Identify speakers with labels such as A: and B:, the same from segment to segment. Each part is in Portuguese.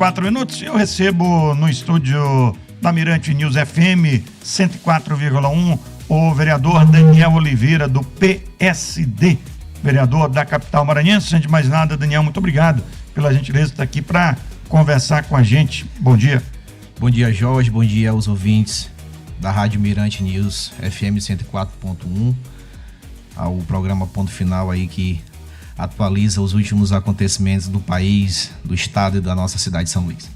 A: 4 minutos, eu recebo no estúdio da Mirante News FM 104,1 o vereador Daniel Oliveira, do PSD, vereador da capital maranhense. Antes de mais nada, Daniel, muito obrigado pela gentileza de estar aqui para conversar com a gente. Bom dia.
B: Bom dia, Jorge, bom dia aos ouvintes da Rádio Mirante News FM 104.1, ao programa Ponto Final aí que atualiza os últimos acontecimentos do país, do estado e da nossa cidade de São Luís.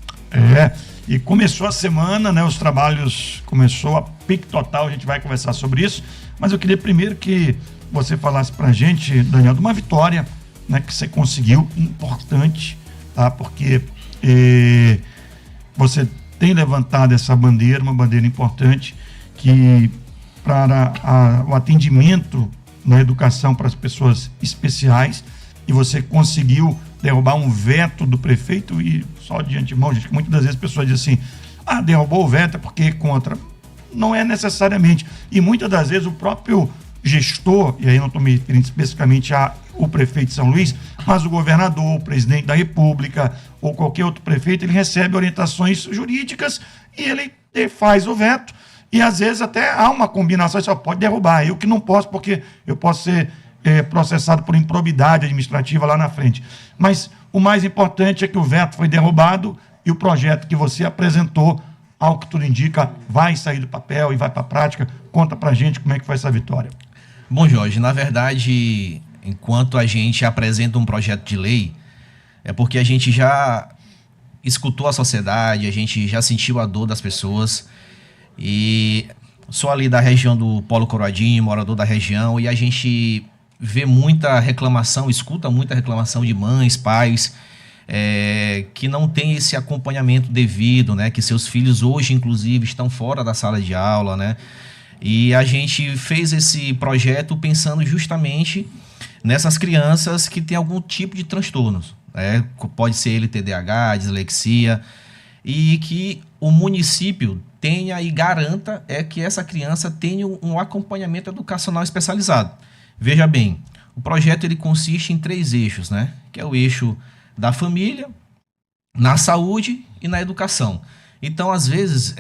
A: E começou a semana, né? Os trabalhos começou a pique total, a gente vai conversar sobre isso, mas eu queria primeiro que você falasse pra gente, Daniel, de uma vitória, né, que você conseguiu, importante, tá? Porque você tem levantado essa bandeira, uma bandeira importante, que para o atendimento na educação para as pessoas especiais, e você conseguiu derrubar um veto do prefeito. E só de antemão, gente, que muitas das vezes as pessoas dizem assim, derrubou o veto é porque é contra. Não é necessariamente. E muitas das vezes o próprio gestor, e aí não estou me referindo especificamente ao prefeito de São Luís, mas o governador, o presidente da República ou qualquer outro prefeito, ele recebe orientações jurídicas e ele faz o veto. E às vezes até há uma combinação, só pode derrubar. Eu que não posso, porque eu posso ser processado por improbidade administrativa lá na frente. Mas o mais importante é que o veto foi derrubado e o projeto que você apresentou, ao que tudo indica, vai sair do papel e vai para a prática. Conta pra gente como é que foi essa vitória.
B: Bom, Jorge, na verdade, enquanto a gente apresenta um projeto de lei, é porque a gente já escutou a sociedade, a gente já sentiu a dor das pessoas. E sou ali da região do Polo Coroadinho, morador da região, e a gente vê muita reclamação, escuta muita reclamação de mães, pais, que não tem esse acompanhamento devido, né? Que seus filhos hoje, inclusive, estão fora da sala de aula, né? E a gente fez esse projeto pensando justamente nessas crianças que têm algum tipo de transtornos, né? Pode ser ele TDAH, dislexia, e que o município tenha e garanta que essa criança tenha um acompanhamento educacional especializado. Veja bem, o projeto ele consiste em 3 eixos, né? Que é o eixo da família, na saúde e na educação. Então, às vezes,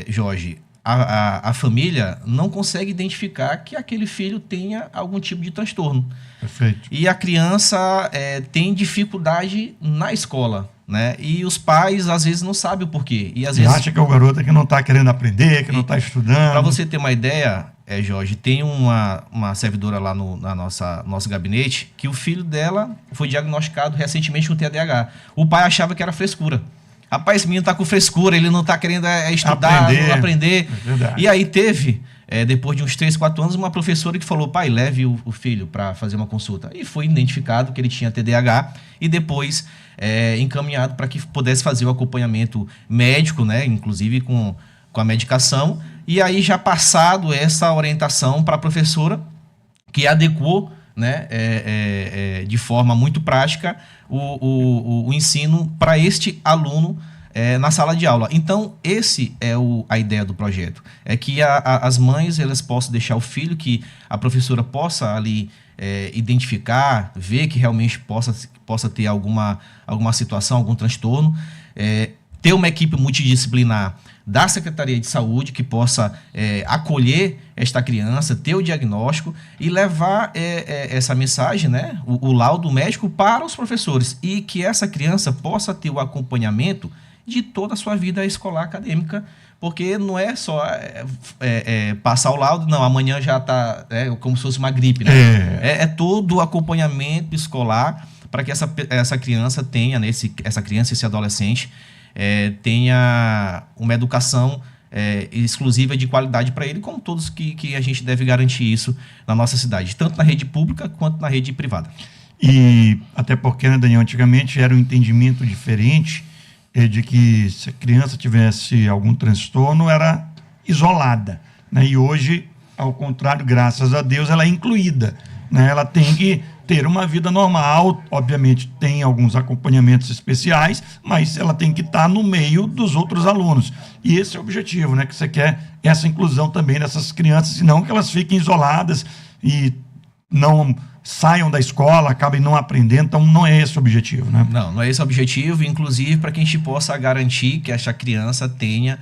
B: Jorge, a família não consegue identificar que aquele filho tenha algum tipo de transtorno.
A: Perfeito.
B: E a criança tem dificuldade na escola, né? E os pais, às vezes, não sabem o porquê. E às vezes
A: acha que é o garoto que não está querendo aprender, que não está estudando.
B: Para você ter uma ideia, Jorge, tem uma servidora lá no nosso gabinete que o filho dela foi diagnosticado recentemente com TDAH. O pai achava que era frescura. Rapaz, esse menino está com frescura, ele não está querendo estudar, não aprender. É, e aí teve, depois de uns 3, 4 anos, uma professora que falou, pai, leve o filho para fazer uma consulta. E foi identificado que ele tinha TDAH e depois encaminhado para que pudesse fazer o acompanhamento médico, né, inclusive com a medicação. E aí já passado essa orientação para a professora, que adequou, né, de forma muito prática o ensino para este aluno na sala de aula. Então, esse é a ideia do projeto. É que as mães elas possam deixar o filho, que a professora possa ali identificar, ver que realmente possa ter alguma situação, algum transtorno, ter uma equipe multidisciplinar da Secretaria de Saúde que possa acolher esta criança, ter o diagnóstico e levar essa mensagem, né, o laudo médico para os professores, e que essa criança possa ter o acompanhamento de toda a sua vida escolar acadêmica, porque não é só passar o laudo, não, amanhã já está como se fosse uma gripe, né? É todo o acompanhamento escolar para que essa criança tenha, essa criança, esse adolescente, tenha uma educação exclusiva de qualidade para ele, como todos que a gente deve garantir isso na nossa cidade, tanto na rede pública quanto na rede privada.
A: E até porque, né, Daniel, antigamente era um entendimento diferente de que se a criança tivesse algum transtorno, era isolada, né? E hoje, ao contrário, graças a Deus, ela é incluída, né? Ela tem que ter uma vida normal, obviamente tem alguns acompanhamentos especiais, mas ela tem que estar no meio dos outros alunos. E esse é o objetivo, né? Que você quer essa inclusão também dessas crianças, e não que elas fiquem isoladas e não saiam da escola, acabem não aprendendo, então não é esse o objetivo, né?
B: Não é esse o objetivo, inclusive para que a gente possa garantir que essa criança tenha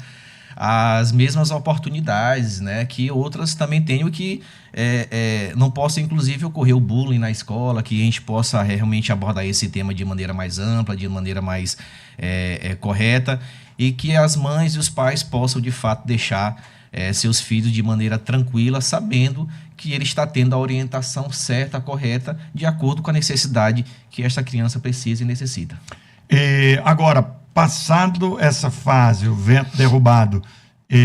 B: as mesmas oportunidades, né, que outras também tenham, que não possa, inclusive, ocorrer o bullying na escola, que a gente possa realmente abordar esse tema de maneira mais ampla, de maneira mais correta, e que as mães e os pais possam, de fato, deixar seus filhos de maneira tranquila, sabendo que ele está tendo a orientação certa, correta, de acordo com a necessidade que esta criança precisa e necessita.
A: Agora, passado essa fase, o vento derrubado,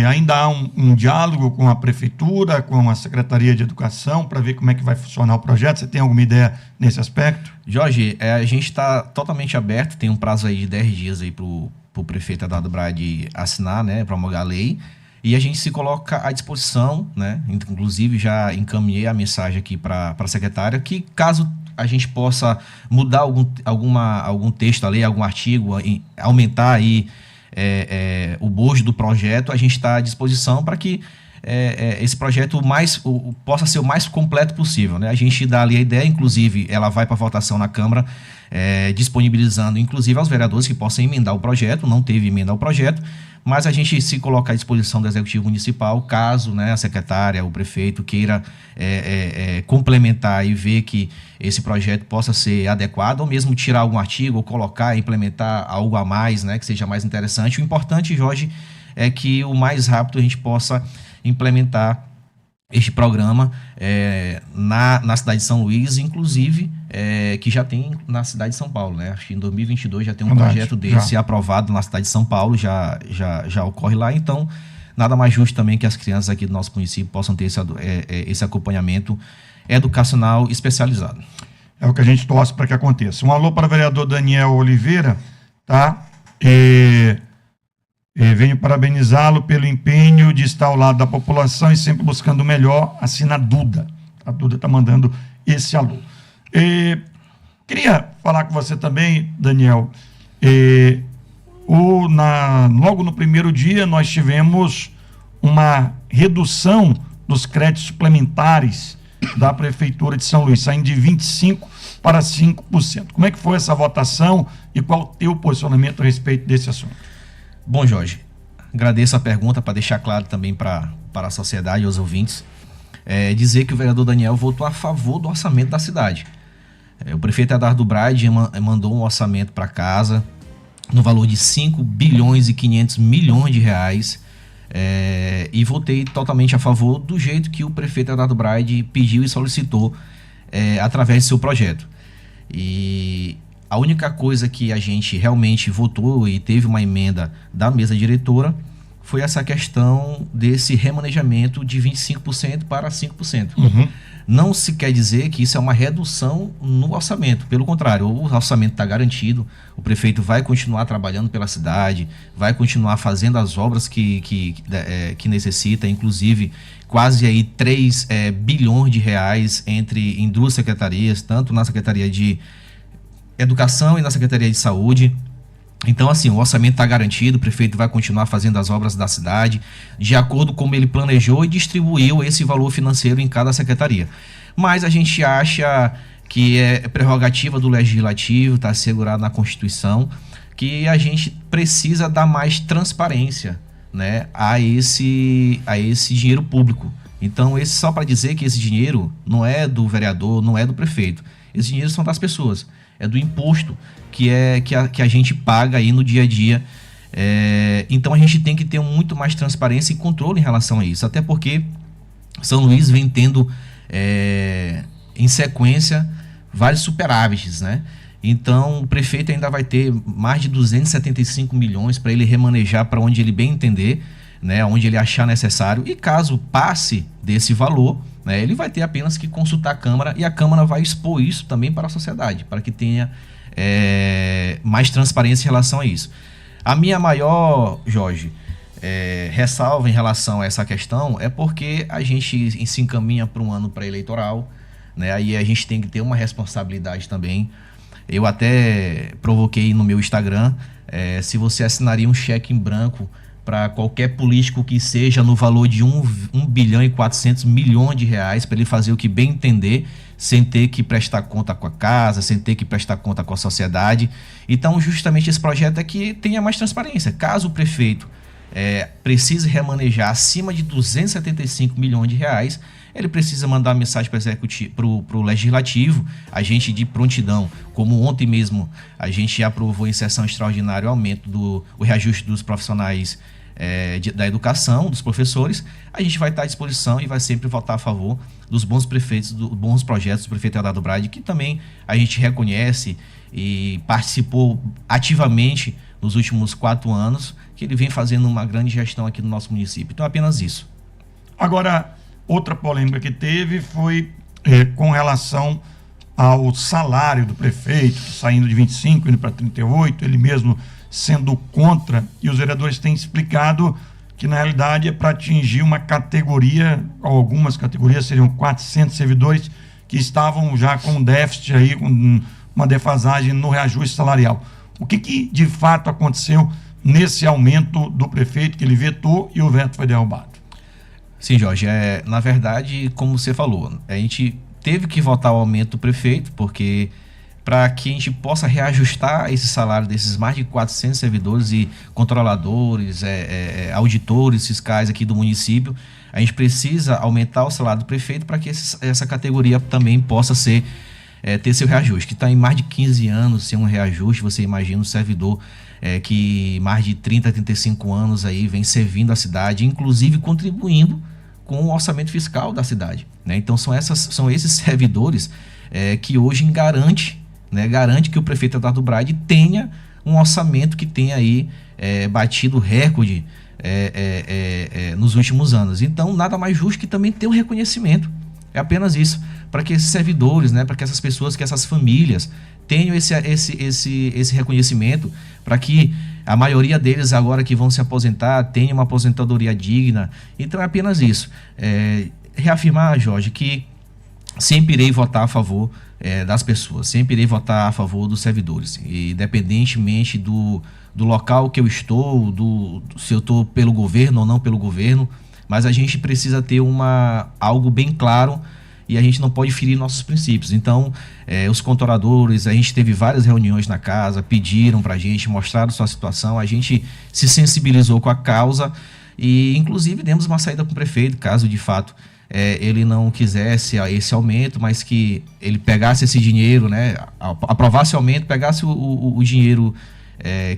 A: ainda há um diálogo com a Prefeitura, com a Secretaria de Educação, para ver como é que vai funcionar o projeto? Você tem alguma ideia nesse aspecto?
B: Jorge, a gente está totalmente aberto, tem um prazo aí de 10 dias para o prefeito Eduardo Braide assinar, né, promulgar a lei, e a gente se coloca à disposição, né, inclusive já encaminhei a mensagem aqui para a secretária, que caso a gente possa mudar algum texto ali, algum artigo, aumentar aí o bojo do projeto, a gente está à disposição para que esse projeto possa ser o mais completo possível, né? A gente dá ali a ideia, inclusive ela vai para votação na Câmara, disponibilizando inclusive aos vereadores que possam emendar o projeto, não teve emenda ao projeto, mas a gente se coloca à disposição do Executivo Municipal, caso, né, a secretária, o prefeito queira complementar e ver que esse projeto possa ser adequado, ou mesmo tirar algum artigo, ou colocar, implementar algo a mais, né, que seja mais interessante. O importante, Jorge, é que o mais rápido a gente possa implementar este programa na cidade de São Luís, inclusive que já tem na cidade de São Paulo, né? Acho que em 2022 já tem um projeto desse aprovado na cidade de São Paulo, já ocorre lá. Então, nada mais justo também que as crianças aqui do nosso município possam ter esse acompanhamento educacional especializado.
A: É o que a gente torce para que aconteça. Um alô para o vereador Daniel Oliveira, tá? Venho parabenizá-lo pelo empenho de estar ao lado da população e sempre buscando o melhor. Assina a Duda. A Duda está mandando esse alô. Queria falar com você também, Daniel. Logo no primeiro dia, nós tivemos uma redução dos créditos suplementares da Prefeitura de São Luís, saindo de 25% para 5%. Como é que foi essa votação e qual o teu posicionamento a respeito desse assunto?
B: Bom, Jorge, agradeço a pergunta para deixar claro também para a sociedade e aos ouvintes. Dizer que o vereador Daniel votou a favor do orçamento da cidade. O prefeito Eduardo Braide mandou um orçamento para casa no valor de 5 bilhões e 500 milhões de reais, e votei totalmente a favor do jeito que o prefeito Eduardo Braide pediu e solicitou através do seu projeto. E a única coisa que a gente realmente votou e teve uma emenda da mesa diretora foi essa questão desse remanejamento de 25% para 5%.
A: Uhum.
B: Não se quer dizer que isso é uma redução no orçamento. Pelo contrário, o orçamento está garantido, o prefeito vai continuar trabalhando pela cidade, vai continuar fazendo as obras que necessita, inclusive quase aí 3 bilhões de reais em duas secretarias, tanto na Secretaria de Educação e na Secretaria de Saúde. Então, assim, o orçamento está garantido, o prefeito vai continuar fazendo as obras da cidade, de acordo com como ele planejou e distribuiu esse valor financeiro em cada secretaria. Mas a gente acha que é prerrogativa do Legislativo, está assegurado na Constituição, que a gente precisa dar mais transparência, né, a esse dinheiro público. Então, só para dizer que esse dinheiro não é do vereador, não é do prefeito. Esse dinheiro são das pessoas. É do imposto que a gente paga aí no dia a dia. Então a gente tem que ter muito mais transparência e controle em relação a isso. Até porque São Luís vem tendo em sequência vários superávites, né? Então o prefeito ainda vai ter mais de 275 milhões para ele remanejar para onde ele bem entender, né? Onde ele achar necessário. E caso passe desse valor, ele vai ter apenas que consultar a Câmara, e a Câmara vai expor isso também para a sociedade, para que tenha mais transparência em relação a isso. A minha maior, Jorge, ressalva em relação a essa questão é porque a gente se encaminha para um ano pré-eleitoral, né? Aí a gente tem que ter uma responsabilidade também. Eu até provoquei no meu Instagram se você assinaria um cheque em branco para qualquer político que seja no valor de 1 bilhão e 400 milhões de reais para ele fazer o que bem entender, sem ter que prestar conta com a casa, sem ter que prestar conta com a sociedade. Então, justamente esse projeto é que tenha mais transparência. Caso o prefeito precise remanejar acima de 275 milhões de reais, ele precisa mandar mensagem para o Legislativo, a gente de prontidão, como ontem mesmo a gente aprovou em sessão extraordinária o aumento o reajuste dos profissionais da educação, dos professores, a gente vai estar à disposição e vai sempre votar a favor dos bons prefeitos, dos bons projetos do prefeito Eduardo Braide, que também a gente reconhece e participou ativamente nos últimos 4 anos, que ele vem fazendo uma grande gestão aqui no nosso município. Então, apenas isso.
A: Agora, outra polêmica que teve foi com relação ao salário do prefeito, saindo de 25, indo para 38, ele mesmo sendo contra, e os vereadores têm explicado que, na realidade, é para atingir uma categoria, algumas categorias seriam 400 servidores que estavam já com déficit aí, com uma defasagem no reajuste salarial. O que de fato aconteceu nesse aumento do prefeito, que ele vetou e o veto foi derrubado?
B: Sim, Jorge, na verdade, como você falou, a gente teve que votar o aumento do prefeito, porque para que a gente possa reajustar esse salário desses mais de 400 servidores e controladores, auditores fiscais aqui do município, a gente precisa aumentar o salário do prefeito para que essa categoria também possa ter seu reajuste, que está em mais de 15 anos sem um reajuste. Você imagina um servidor que mais de 30, 35 anos aí vem servindo a cidade, inclusive contribuindo com o orçamento fiscal da cidade, né? Então são esses servidores que hoje garante que o prefeito Eduardo Braide tenha um orçamento que tenha aí batido recorde nos últimos anos. Então nada mais justo que também ter um reconhecimento. É apenas isso, para que esses servidores, para que essas pessoas, que essas famílias tenham esse reconhecimento, para que a maioria deles agora que vão se aposentar tenham uma aposentadoria digna. Então é apenas isso. Reafirmar, Jorge, que sempre irei votar a favor das pessoas, sempre irei votar a favor dos servidores, independentemente do local que eu estou, se eu estou pelo governo ou não pelo governo, mas a gente precisa ter algo bem claro e a gente não pode ferir nossos princípios. Então, os controladores, a gente teve várias reuniões na casa, pediram para a gente, mostraram sua situação, a gente se sensibilizou com a causa e, inclusive, demos uma saída para o prefeito, caso de fato ele não quisesse esse aumento, mas que ele pegasse esse dinheiro, aprovasse o aumento, pegasse o dinheiro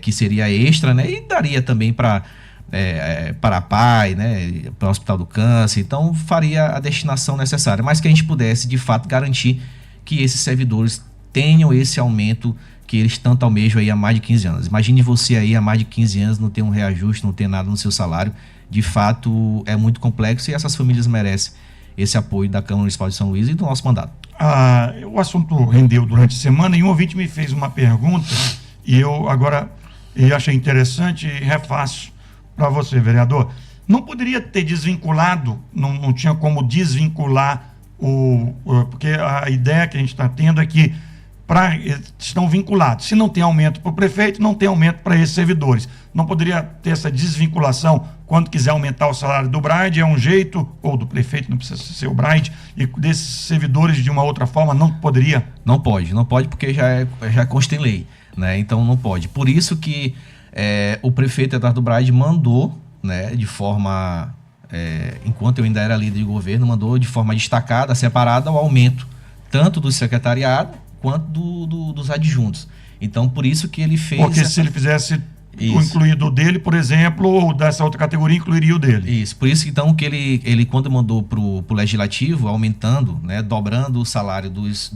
B: que seria extra, e daria também para a PAI, para o Hospital do Câncer. Então faria a destinação necessária, mas que a gente pudesse de fato garantir que esses servidores tenham esse aumento que eles tanto almejam aí há mais de 15 anos. Imagine você aí há mais de 15 anos não ter um reajuste, não ter nada no seu salário. De fato é muito complexo e essas famílias merecem esse apoio da Câmara Municipal de São Luís e do nosso mandato.
A: O assunto rendeu durante a semana e um ouvinte me fez uma pergunta e eu achei interessante e refaço para você, vereador. Não poderia ter desvinculado, não tinha como desvincular porque a ideia que a gente está tendo é que estão vinculados. Se não tem aumento para o prefeito, não tem aumento para esses servidores. Não poderia ter essa desvinculação quando quiser aumentar o salário do Braide, é um jeito, ou do prefeito, não precisa ser o Braide, e desses servidores de uma outra forma, não poderia?
B: Não pode porque já consta em lei, então não pode. Por isso que o prefeito Eduardo Braide mandou, de forma, enquanto eu ainda era líder de governo, mandou de forma destacada, separada, o aumento tanto do secretariado quanto dos adjuntos. Então, por isso que ele fez...
A: Porque se ele fizesse o incluído dele, por exemplo, ou dessa outra categoria, incluiria o dele.
B: Isso, por isso então que ele quando mandou para o Legislativo, aumentando, dobrando o salário dos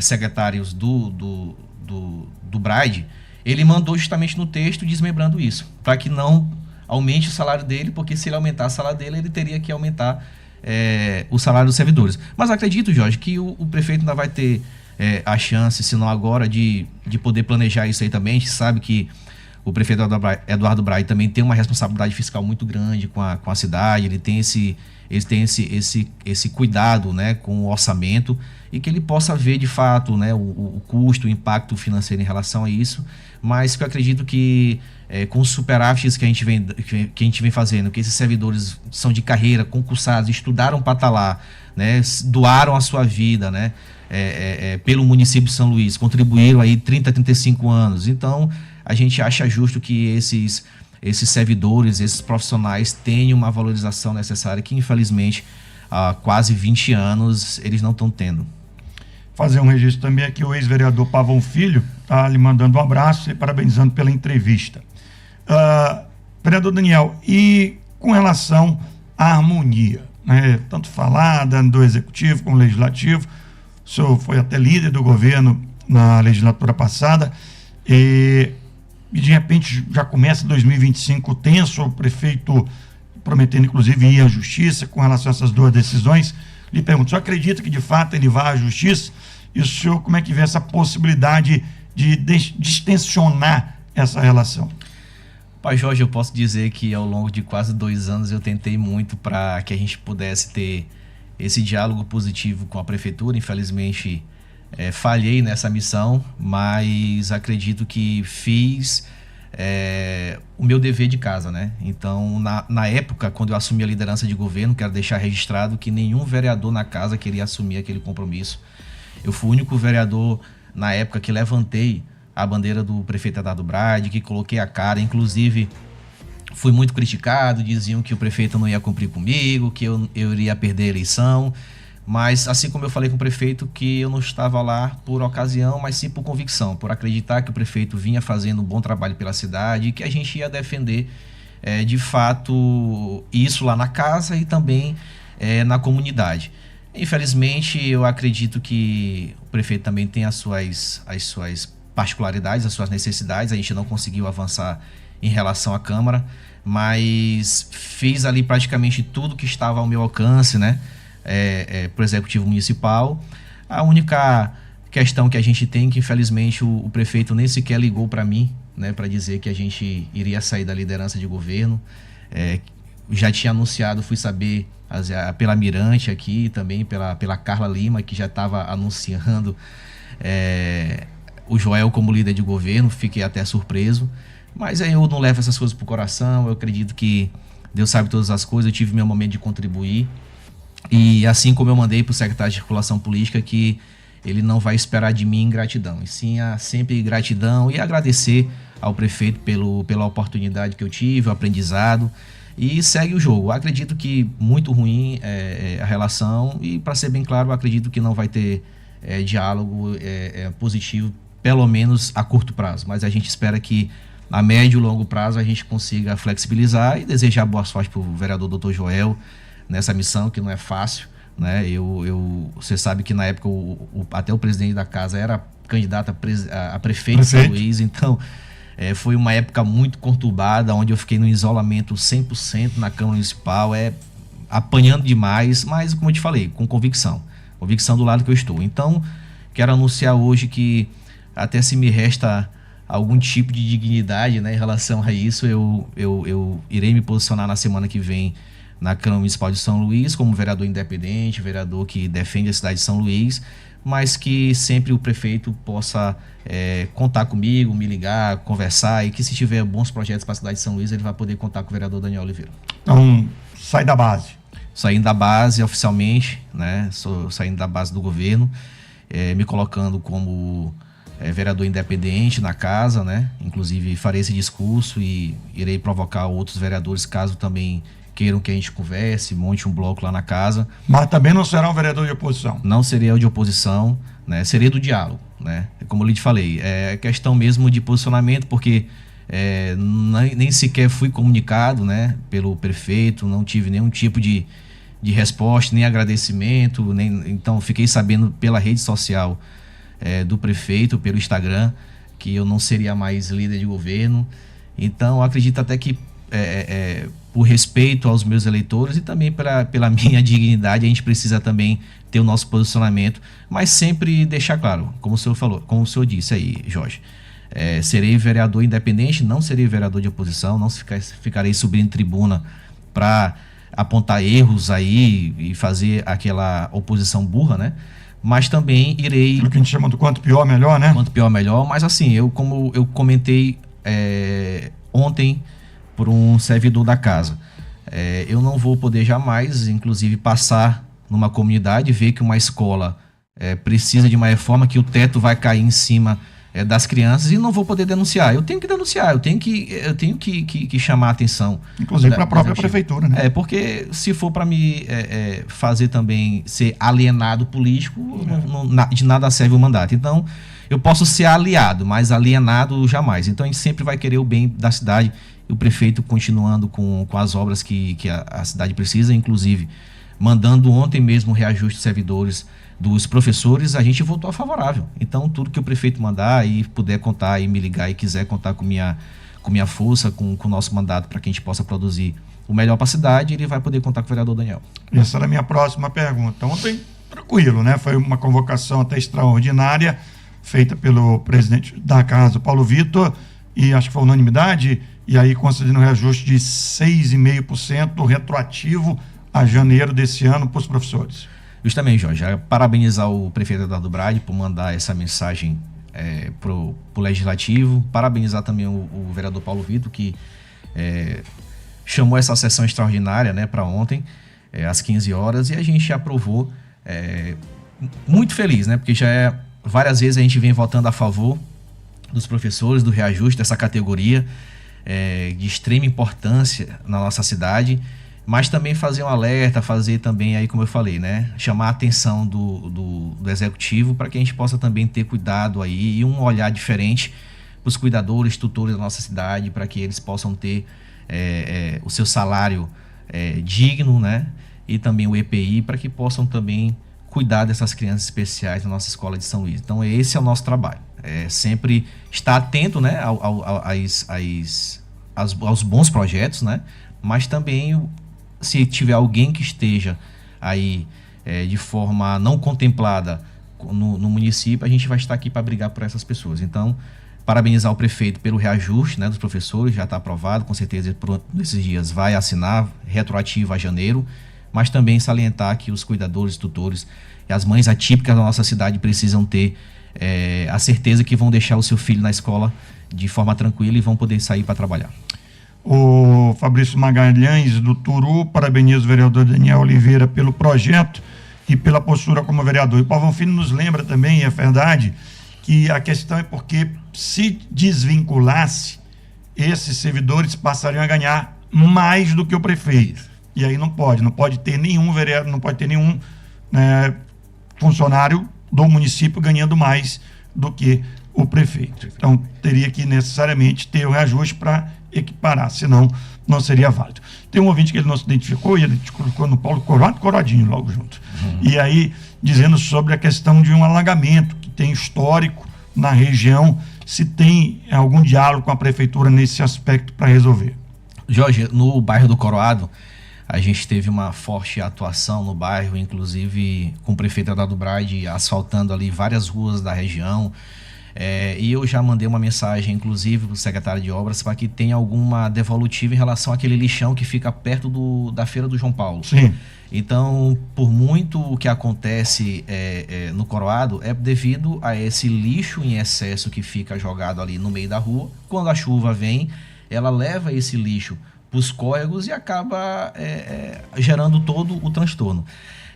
B: secretários do Braide, ele mandou justamente no texto desmembrando isso, para que não aumente o salário dele, porque se ele aumentar o salário dele, ele teria que aumentar o salário dos servidores. Mas acredito, Jorge, que o prefeito ainda vai ter a chance, se não agora, de poder planejar isso aí também. A gente sabe que O prefeito Eduardo Braga também tem uma responsabilidade fiscal muito grande com a cidade, ele tem esse cuidado, né, com o orçamento, e que ele possa ver de fato, né, o custo, o impacto financeiro em relação a isso, mas que eu acredito que com os superávites que a gente vem fazendo, que esses servidores são de carreira, concursados, estudaram para estar lá, né, doaram a sua vida, né, pelo município de São Luís, contribuíram aí 30, 35 anos. Então, a gente acha justo que esses servidores, esses profissionais tenham uma valorização necessária que, infelizmente, há quase 20 anos eles não estão tendo.
A: Fazer um registro também aqui, o ex-vereador Pavão Filho está lhe mandando um abraço e parabenizando pela entrevista. Vereador Daniel, e com relação à harmonia, né, tanto falada do Executivo como Legislativo, o senhor foi até líder do governo na legislatura passada, e de repente já começa 2025 tenso, o prefeito prometendo inclusive ir à justiça com relação a essas duas decisões. Lhe pergunto, o senhor acredita que de fato ele vá à justiça? E o senhor, como é que vê essa possibilidade de distensionar essa relação?
B: Pai Jorge, eu posso dizer que ao longo de quase 2 anos eu tentei muito para que a gente pudesse ter esse diálogo positivo com a prefeitura. Infelizmente, falhei nessa missão, mas acredito que fiz o meu dever de casa, né? Então, na época, quando eu assumi a liderança de governo, quero deixar registrado que nenhum vereador na casa queria assumir aquele compromisso. Eu fui o único vereador na época que levantei a bandeira do prefeito Eduardo Braga, que coloquei a cara, inclusive fui muito criticado, diziam que o prefeito não ia cumprir comigo, que eu iria perder a eleição, mas assim como eu falei com o prefeito que eu não estava lá por ocasião, mas sim por convicção, por acreditar que o prefeito vinha fazendo um bom trabalho pela cidade e que a gente ia defender de fato isso lá na casa e também na comunidade. Infelizmente, eu acredito que o prefeito também tem as suas particularidades, as suas necessidades, a gente não conseguiu avançar em relação à Câmara, mas fiz ali praticamente tudo que estava ao meu alcance, né, para o Executivo Municipal. A única questão que a gente tem, que infelizmente o prefeito nem sequer ligou para mim, né, para dizer que a gente iria sair da liderança de governo. Já tinha anunciado, fui saber pela Mirante aqui, também pela Carla Lima, que já estava anunciando o Joel como líder de governo. Fiquei até surpreso, mas aí eu não levo essas coisas pro coração. Eu acredito que Deus sabe todas as coisas. Eu tive meu momento de contribuir, e assim como eu mandei pro secretário de Circulação Política que ele não vai esperar de mim gratidão, e sim sempre gratidão e agradecer ao prefeito pela oportunidade que eu tive, o aprendizado, e segue o jogo. Eu acredito que muito ruim a relação, e para ser bem claro, eu acredito que não vai ter diálogo positivo, pelo menos a curto prazo, mas a gente espera que a médio e longo prazo a gente consiga flexibilizar, e desejar boa sorte para o vereador Dr. Joel nessa missão, que não é fácil, né? Você sabe que na época até o presidente da casa era candidato a prefeito de São Luís, então foi uma época muito conturbada, onde eu fiquei no isolamento 100% na Câmara Municipal, apanhando demais, mas como eu te falei, com convicção do lado que eu estou. Então, quero anunciar hoje que até se me resta algum tipo de dignidade, né, em relação a isso, eu irei me posicionar na semana que vem na Câmara Municipal de São Luís como vereador independente, vereador que defende a cidade de São Luís, mas que sempre o prefeito possa contar comigo, me ligar, conversar, e que se tiver bons projetos para a cidade de São Luís, ele vai poder contar com o vereador Daniel Oliveira.
A: Então, sai da base.
B: Saindo da base oficialmente, né? Sou saindo da base do governo, me colocando como vereador independente na casa, né? Inclusive farei esse discurso e irei provocar outros vereadores, caso também queiram que a gente converse, monte um bloco lá na casa. Mas também não será um vereador de oposição? Não serei eu de oposição, né? Serei do diálogo, né? Como eu lhe falei, é questão mesmo de posicionamento, porque nem sequer fui comunicado, né, pelo prefeito, não tive nenhum tipo de resposta, nem agradecimento, então fiquei sabendo pela rede social do prefeito, pelo Instagram, que eu não seria mais líder de governo. Então, acredito até que por respeito aos meus eleitores e também pela minha dignidade, a gente precisa também ter o nosso posicionamento, mas sempre deixar claro, como o senhor falou, como o senhor disse aí, Jorge, serei vereador independente, não serei vereador de oposição, não ficarei subindo tribuna para apontar erros aí e fazer aquela oposição burra, né? Mas também irei...
A: Aquilo que a gente chama do quanto pior, melhor, né?
B: Quanto pior, melhor. Mas assim, como eu comentei ontem por um servidor da casa, eu não vou poder jamais, inclusive, passar numa comunidade, ver que uma escola precisa de uma reforma, que o teto vai cair em cima das crianças, e não vou poder denunciar. Eu tenho que denunciar, eu tenho que chamar a atenção.
A: Inclusive para a própria prefeitura, né?
B: Porque se for para me fazer também ser alienado político, de nada serve o mandato. Então, eu posso ser aliado, mas alienado jamais. Então, a gente sempre vai querer o bem da cidade, e o prefeito continuando com as obras que a cidade precisa, inclusive mandando ontem mesmo o reajuste de servidores dos professores, a gente votou a favorável. Então, tudo que o prefeito mandar e puder contar e me ligar e quiser contar com minha força, com o nosso mandato, para que a gente possa produzir o melhor para a cidade, ele vai poder contar com o vereador Daniel.
A: Essa era a minha próxima pergunta. Ontem, tranquilo, né? Foi uma convocação até extraordinária, feita pelo presidente da casa, Paulo Vitor, e acho que foi unanimidade, e aí concedendo um reajuste de 6,5% retroativo a janeiro desse ano para os professores.
B: Justamente, Jorge, parabenizar o prefeito Eduardo Brade por mandar essa mensagem pro Legislativo, parabenizar também o vereador Paulo Vitor, que chamou essa sessão extraordinária, né, para ontem, às 15 horas, e a gente aprovou, muito feliz, né, porque várias vezes a gente vem votando a favor dos professores, do reajuste dessa categoria, de extrema importância na nossa cidade, mas também fazer um alerta, fazer também, aí como eu falei, né, chamar a atenção do executivo para que a gente possa também ter cuidado aí e um olhar diferente para os cuidadores, tutores da nossa cidade, para que eles possam ter o seu salário digno, né, e também o EPI, para que possam também cuidar dessas crianças especiais na nossa escola de São Luís. Então esse é o nosso trabalho, sempre estar atento, né, aos bons projetos, né, mas também se tiver alguém que esteja aí de forma não contemplada no município, a gente vai estar aqui para brigar por essas pessoas. Então, parabenizar o prefeito pelo reajuste, né, dos professores, já está aprovado, com certeza nesses dias vai assinar, retroativo a janeiro, mas também salientar que os cuidadores, tutores e as mães atípicas da nossa cidade precisam ter a certeza que vão deixar o seu filho na escola de forma tranquila e vão poder sair para trabalhar.
A: O Fabrício Magalhães, do Turu, parabeniza o vereador Daniel Oliveira pelo projeto e pela postura como vereador. E o Pavão Filho nos lembra também, é verdade, que a questão é porque se desvinculasse, esses servidores passariam a ganhar mais do que o prefeito. E aí não pode ter nenhum vereador, não pode ter nenhum funcionário do município ganhando mais do que o prefeito. Então teria que necessariamente ter o reajuste para equiparar, senão não seria válido. Tem um ouvinte que ele não se identificou e ele colocou no Paulo Coradinho logo junto. E aí, dizendo sobre a questão de um alagamento que tem histórico na região, se tem algum diálogo com a prefeitura nesse aspecto para resolver.
B: Jorge, no bairro do Coroado, a gente teve uma forte atuação no bairro, inclusive com o prefeito Eduardo Brade asfaltando ali várias ruas da região. E eu já mandei uma mensagem, inclusive, para o secretário de obras, para que tenha alguma devolutiva em relação àquele lixão que fica perto da Feira do João Paulo.
A: Sim.
B: Então, por muito o que acontece no Coroado, é devido a esse lixo em excesso que fica jogado ali no meio da rua. Quando a chuva vem, ela leva esse lixo para os córregos e acaba gerando todo o transtorno.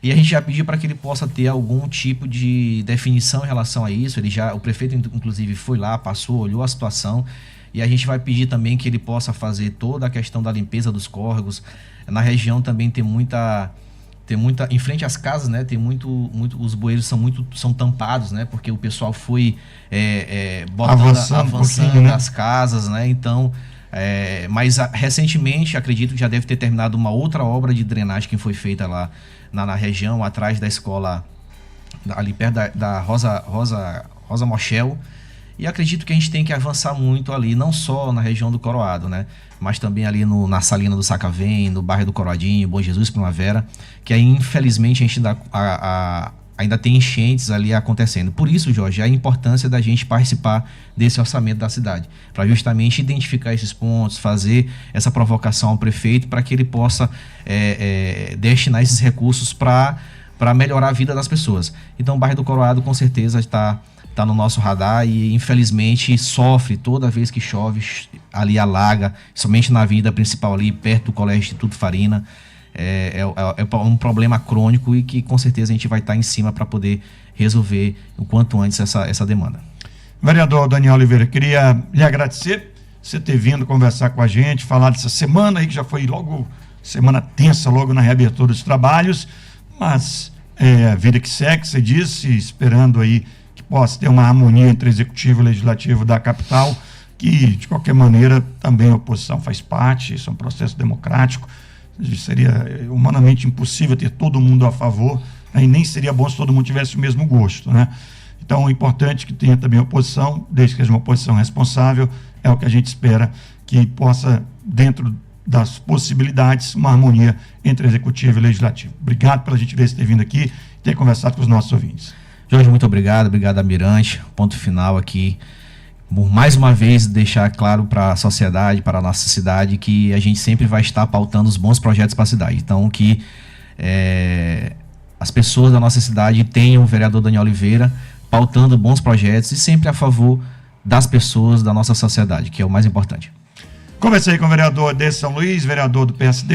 B: E a gente já pediu para que ele possa ter algum tipo de definição em relação a isso. O prefeito, inclusive, foi lá, passou, olhou a situação. E a gente vai pedir também que ele possa fazer toda a questão da limpeza dos córregos. Na região também tem muita em frente às casas, né? Tem os bueiros são tampados, né? Porque o pessoal foi avançando
A: né?
B: as casas, né? Então, mas recentemente, acredito que já deve ter terminado uma outra obra de drenagem que foi feita lá na região, atrás da escola, ali perto da Rosa Mochel. E acredito que a gente tem que avançar muito ali, não só na região do Coroado, né? Mas também ali na Salina do Sacavém, no bairro do Coroadinho, Bom Jesus, Primavera, que aí, infelizmente, a gente dá ainda tem enchentes ali acontecendo. Por isso, Jorge, a importância da gente participar desse orçamento da cidade, para justamente identificar esses pontos, fazer essa provocação ao prefeito para que ele possa destinar esses recursos para melhorar a vida das pessoas. Então, o bairro do Coroado, com certeza, está no nosso radar e, infelizmente, sofre toda vez que chove, ali alaga, somente na avenida principal ali, perto do Colégio Instituto Farina. É um problema crônico e que com certeza a gente vai estar em cima para poder resolver o quanto antes essa demanda.
A: Vereador Daniel Oliveira, queria lhe agradecer você ter vindo conversar com a gente, falar dessa semana aí que já foi logo semana tensa, logo na reabertura dos trabalhos, mas a vida que segue, você disse, esperando aí que possa ter uma harmonia entre executivo e legislativo da capital, que de qualquer maneira também a oposição faz parte, isso é um processo democrático. Seria humanamente impossível ter todo mundo a favor, né? E nem seria bom se todo mundo tivesse o mesmo gosto, né? Então, é importante que tenha também oposição, desde que seja uma oposição responsável, é o que a gente espera que possa, dentro das possibilidades, uma harmonia entre executivo e legislativo. Obrigado pela gentileza de ter vindo aqui e ter conversado com os nossos ouvintes.
B: Jorge, muito obrigado, Almirante. Ponto final aqui. Mais uma vez, deixar claro para a sociedade, para a nossa cidade, que a gente sempre vai estar pautando os bons projetos para a cidade. Então, que as pessoas da nossa cidade tenham o vereador Daniel Oliveira pautando bons projetos e sempre a favor das pessoas da nossa sociedade, que é o mais importante.
A: Conversei com o vereador de São Luís, vereador do PSD.